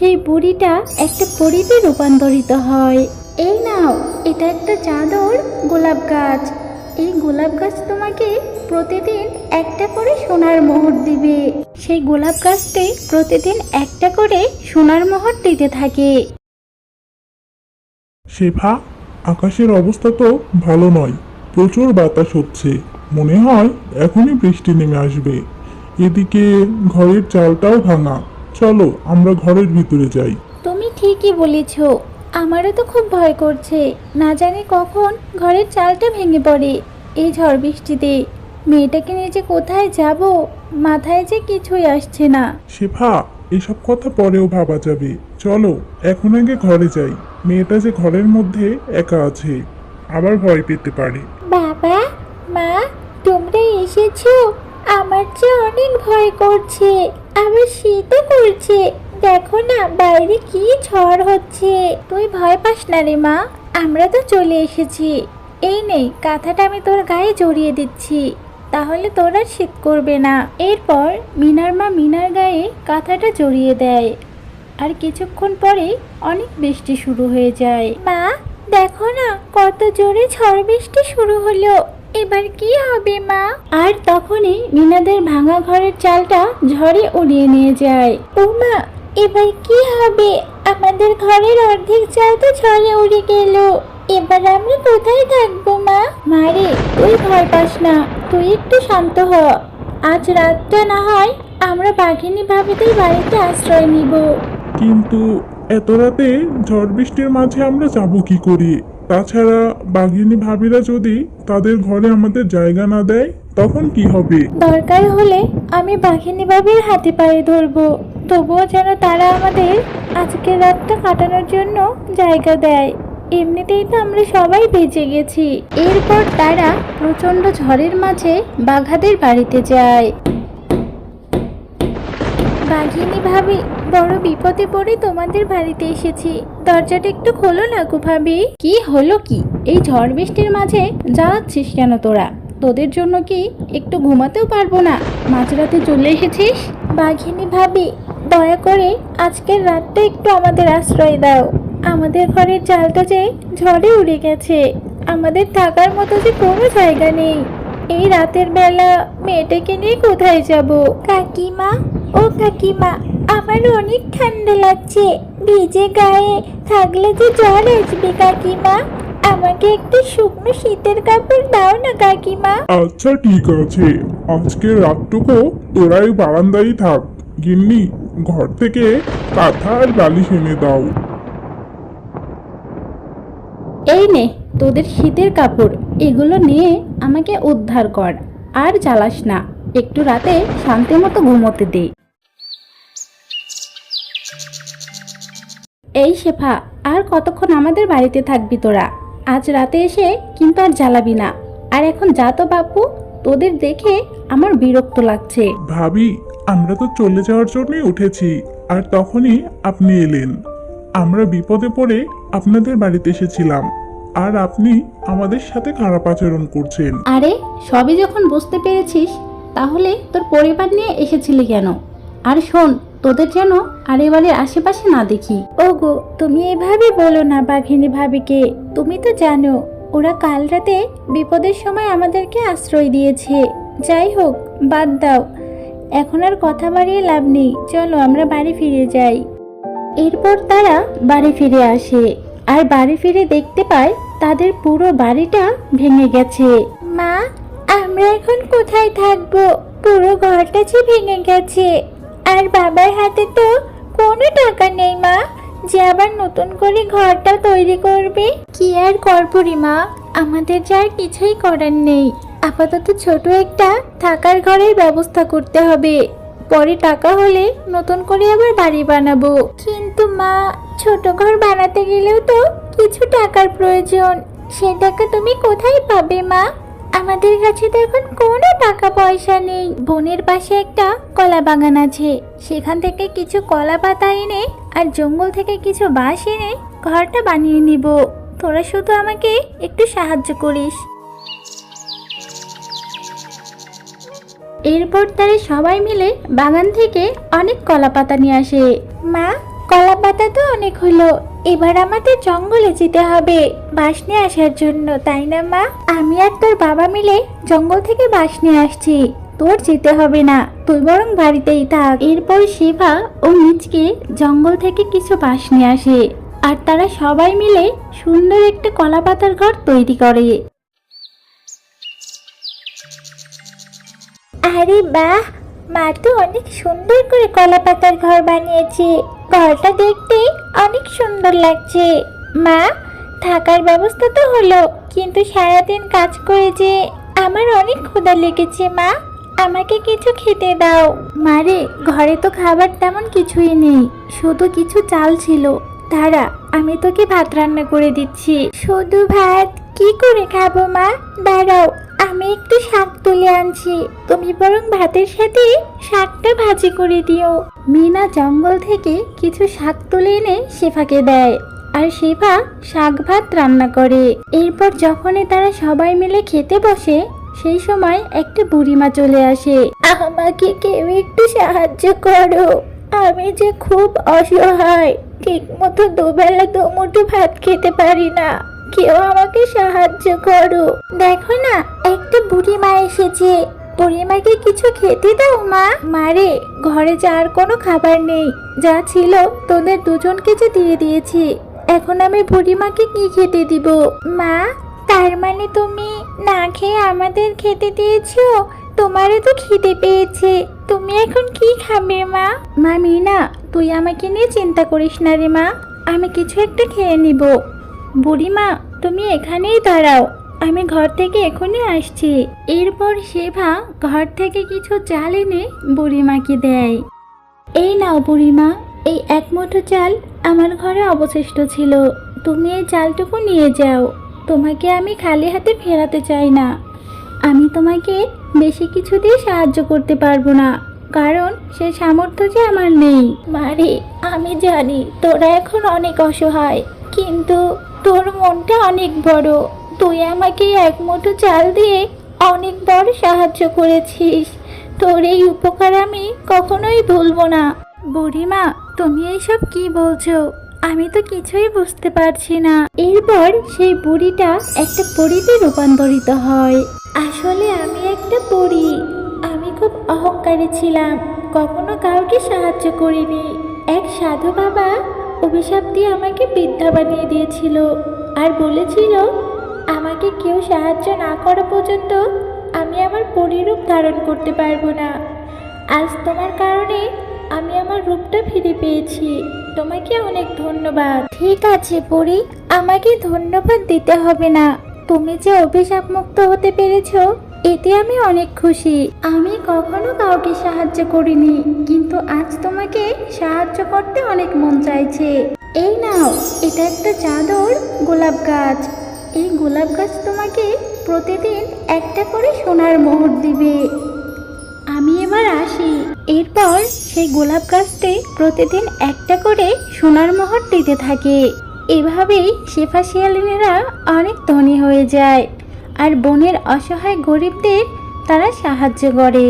সেই বুড়িটা একটা পরীতে রূপান্তরিত হয়। এই নাও, এটা একটা চাদর গোলাপ গাছ। এই গোলাপ গাছ তোমাকে প্রতিদিন একটা করে সোনার মোহর দিবে। সেই গোলাপ গাছটি প্রতিদিন একটা করে সোনার মোহর দিতে থাকে। শেফা, আকাশের অবস্থা তো ভালো নয়, প্রচুর বাতাস হচ্ছে। মনে হয় এখনই বৃষ্টি নেমে আসবে। এদিকে ঘরের চালটাও ভাঙা। চলো আমরা ঘরের ভিতরে যাই। তুমি ঠিকই বলেছ, আমারও তো খুব ভয় করছে। না জানি কখন ঘরের চালটা ভেঙে পড়ে এই ঝড় বৃষ্টিতে। মেয়েটাকে নিয়ে যে কোথায় যাব, মাথায় যে কিছুই আসছে না। শেফা, এসব কথা পরেও ভাবা যাবে। চলো এখন আগে ঘরে যাই। মেয়েটা যে ঘরের মধ্যে একা আছে, আবার ভয় পেতে পারে। বাবা, মা, তোমরা এসেছো? আমার যে অনেক ভয় করছে, আবার শীতও করছে। দেখো না বাইরে কি ঝড় হচ্ছে। তুই ভয় পাস না রে মা, আমরা তো চলে এসেছি। এই নেই কাঁথাটা, আমি তোর গায়ে জড়িয়ে দিচ্ছি, তাহলে তোর আর শীত করবে না। এরপর মিনার মা মিনার গায়ে কাঁথাটা জড়িয়ে দেয়। আর কিছুক্ষণ পরে অনেক বৃষ্টি শুরু হয়ে যায়। মা, দেখো না কত জোরে ঝড় বৃষ্টি শুরু হলো। এবার কি হবে মা? আর তখনই মিনাদের ভাঙা ঘরের চালটা ঝড়ে উড়িয়ে নিয়ে যায়। ও মা, এবার কি হবে? আমাদের ঘরের অর্ধেক চাল তো ঝড়ে উড়ে গেল। এবার আমরা কোথায় থাকবো মা? মারে, তুই ভয় পাস না, তুই একটু শান্ত হ। আজ রাতটা না হয় আমরা বাঘিনী ভাবিদের বাড়িতে আশ্রয় নিব। কিন্তু এত রাতে ঝড় বৃষ্টির মাঝে আমরা যাব কি করে? তাছাড়া বাঘিনী ভাবিরা যদি তাদের ঘরে আমাদের জায়গা না দেয়, তখন কি হবে? দরকার হলে আমি বাঘিনী বাবির হাতে পায়ে ধরবো, তবুও যেন তারা আমাদের আজকের রাতটা কাটানোর জন্য জায়গা দেয়। এমনিতেই তো আমরা সবাই বেঁচে গেছি। এরপর তারা প্রচন্ড ঝড়ের মাঝে বাঘাদের বাড়িতে যায়। বাঘিনী ভাবি, বড় বিপদে পড়ে তোমাদের বাড়িতে এসেছি, দরজাটা একটু খোলো না গো ভাবি। কি হলো কি? এই ঝড় বৃষ্টির মাঝে জ্বালাচ্ছিস কেন তোরা? তোদের জন্য কি একটু ঘুমাতেও পারবো না? মাঝরাতে চলে এসেছিস। বাঘিনী ভাবি, দয়া করে আজকের রাতটা একটু আমাদের আশ্রয় দাও। আমাদের ঘরের চালটা যে ঝড়ে উড়ে গেছে, আমাদের থাকার মতো যে কোনো জায়গা নেই। এই রাতের বেলা মেয়েটাকে নিয়ে কোথায় যাব? কাকিমা, ও কাকিমা, আমার অনেক ঠান্ডা লাগছে। ভিজে গায়ে থাকলে যে জ্বর আসবে কাকিমা। আমাকে একটু শুকনো শীতের কাপড় দাও না কাকিমা। আচ্ছা ঠিক আছে, আজকের রাতটুকু তোরাই বারান্দায় থাক। গিন্নি, ঘর থেকে কাঁথা আর বালিশ এনে দাও। এই নে তোদের শীতের কাপড়, এগুলো নিয়ে আমাকে উদ্ধার কর। আর জ্বালাস না, একটু রাতে শান্তি মতো ঘুমোতে দে। এই শেফা, আর কতক্ষণ আমাদের বাড়িতে থাকবি তোরা? আজ রাতে এসে কিন্তু আর জ্বালাবি না। আর এখন যা তো বাপু, তোদের দেখে আমার বিরক্ত লাগছে। ভাবি, আমরা তো চলে যাওয়ার জন্যই উঠেছি, আর তখনই আপনি এলেন। আমরা বিপদে পড়ে আপনাদের বাড়িতে এসেছিলাম, আর আপনি আমাদের সাথে খারাপ আচরণ করছেন। আরে সবই যখন বুঝতে পেরেছিস, তাহলে তোর পরিবার নিয়ে এসেছিলি কেন? আর শোন, তোদের যেন আর এবারের আশেপাশে না দেখি। ওগো, তুমি এভাবে বলো না বাঘিনী ভাবিকে। তুমি তো জানো ওরা কাল রাতে বিপদের সময় আমাদেরকে আশ্রয় দিয়েছে। যাই হোক, বাদ দাও, এখন আর কথা বাড়িয়ে লাভ নেই। চলো আমরা বাড়ি ফিরে যাই। এরপর তারা বাড়ি ফিরে আসে, আর বাড়ি ফিরে দেখতে পায় তাদের পুরো বাড়িটা ভেঙে গেছে। মা, আমরা এখন কোথায় থাকবো? পুরো ঘরটা যে ভেঙে গেছে, আর বাবার হাতে তো কোনো টাকা নেই মা, যে আবার নতুন করে ঘরটা তৈরি করবে। কি আর করবো রে মা, আমাদের যা আর কিছুই করার নেই। আপাতত ছোট একটা থাকার ঘরের ব্যবস্থা করতে হবে, পরে টাকা হলে নতুন করে আবার বাড়ি বানাবো। কিন্তু মা, ছোট ঘর বানাতে গেলেও তো কিছু টাকার প্রয়োজন। সে টাকা তুমি কোথায় পাবে মা? আমাদের কাছে তো এখন কোনো টাকা পয়সা নেই। বনের পাশে একটা কলা বাগান আছে, সেখান থেকে কিছু কলা পাতা এনে আর জঙ্গল থেকে কিছু বাঁশ এনে ঘরটা বানিয়ে নিব। তোরা শুধু আমাকে একটু সাহায্য করিস। এরপর তারা সবাই মিলে বাগান থেকে অনেক কলা পাতা নিয়ে আসে। মা, কলা পাতা তো অনেক হলো, এবার আমাদের জঙ্গলে যেতে হবে বাঁশ নিয়ে আসার জন্য, তাই না মা? আমি আর তোর বাবা মিলে জঙ্গল থেকে বাঁশ নিয়ে আসছি, তোর যেতে হবে না, তুই বরং বাড়িতেই থাক। এরপর শিফা ও মিচকে জঙ্গল থেকে কিছু বাঁশ নিয়ে আসে আর তারা সবাই মিলে সুন্দর একটা কলা পাতার ঘর তৈরি করে। আরে বাহ, মা তো অনেক সুন্দর করে কলা পাতার ঘর বানিয়েছে, ঘরটা দেখতে অনেক সুন্দর লাগছে। মা, থাকার ব্যবস্থা তো হলো, কিন্তু সারাদিন কাজ করে যে আমার অনেক ক্ষুধা লেগেছে। মা, আমাকে কিছু খেতে দাও। মারে, ঘরে তো খাবার তেমন কিছুই নেই, শুধু কিছু চাল ছিল। দাঁড়া, আমি তোকে ভাত রান্না করে দিচ্ছি। শুধু ভাত কি করে খাবো মা? দাঁড়াও, আমি একটু শাক তুলে আনছি, তুমি বরং ভাতের সাথে শাকটা ভাজি করে দিও। মিনা জঙ্গল থেকে কিছু শাক তুলে এনে শেফাকে দেয় আর শেফা শাক ভাত রান্না করে। এরপর যখনই তারা সবাই মিলে খেতে বসে সেই সময় একটা বুড়িমা চলে আসে। আমাকে কেউ একটু সাহায্য করো, আমি যে খুব অসহায়, ঠিক মতো দুবেলা দুমুঠো ভাত খেতে পারি না, কেউ আমাকে সাহায্য করো। দেখো না, একটা বুড়িমা এসেছে, বুড়িমাকে কিছু খেতে দাও মা। মারে, ঘরে যে আর কোনো খাবার নেই, যা ছিল তোদের দুজনকে যে দিয়ে দিয়েছি, এখন আমি বুড়িমাকে কি খেতে দিব? মা, তার মানে তুমি না খেয়ে আমাদের খেতে দিয়েছো? তোমারও তো খিদে পেয়েছে, তুমি এখন কি খাবে মা? মা মিনা, তুই আমাকে নিয়ে চিন্তা করিস না রে মা, আমি কিছু একটা খেয়ে নিব। বুড়িমা, তুমি এখানেই দাঁড়াও, আমি ঘর থেকে এখনই আসছি। এরপর শেফা ঘর থেকে কিছু চাল এনে বুড়িমাকে দেয়। এই নাও বুড়িমা, এই এক মুঠো চাল আমার ঘরে অবশিষ্ট ছিল, তুমি এই চালটুকু নিয়ে যাও। তোমাকে আমি খালি হাতে ফেরাতে চাই না। আমি তোমাকে বেশি কিছু দিয়ে সাহায্য করতে পারবো না, কারণ সে সামর্থ্য যে আমার নেই। মারে, আমি জানি তোরা এখন অনেক অসহায়, কিন্তু তোর মনটা অনেক বড়, তুই আমাকে এক মুঠো চাল দিয়ে অনেক বড় সাহায্য করেছিস, তোর এই উপকার আমি কখনোই ভুলবো না। বুড়িমা, তুমি এইসব কি বলছো? আমি তো কিছুই বুঝতে পারছি না। এরপর সেই বুড়িটা একটা পরীতে রূপান্তরিত হয়। আসলে আমি একটা পরী, আমি খুব অহংকারী ছিলাম, কখনো কাউকে সাহায্য করিনি। এক সাধু বাবা অভিশাপ দিয়ে আমাকে বৃদ্ধা বানিয়ে দিয়েছিল আর বলেছিল আমাকে কেউ সাহায্য না করা পর্যন্ত আমি আমার পরীরূপ ধারণ করতে পারবো না। আজ তোমার কারণে আমি আমার রূপটা ফিরে পেয়েছি, তোমাকে অনেক ধন্যবাদ। ঠিক আছে পরী, আমাকে ধন্যবাদ দিতে হবে না, তুমি যে অভিশাপ মুক্ত হতে পেরেছো এতে আমি অনেক খুশি। আমি কখনো কাউকে সাহায্য করিনি, কিন্তু আজ তোমাকে সাহায্য করতে অনেক মন চাইছে। এই নাও, এটা একটা জাদুর গোলাপ গাছ, এই গোলাপ গাছ তোমাকে প্রতিদিন একটা করে সোনার মোহর দিবে। আমি এবার আসি। এরপর সেই গোলাপ গাছটি প্রতিদিন একটা করে সোনার মোহর দিতে থাকে। এভাবেই শেফা শিয়ালিনীরা অনেক ধনী হয়ে যায় আর বনের অসহায় গরিবদের তারা সাহায্য করে।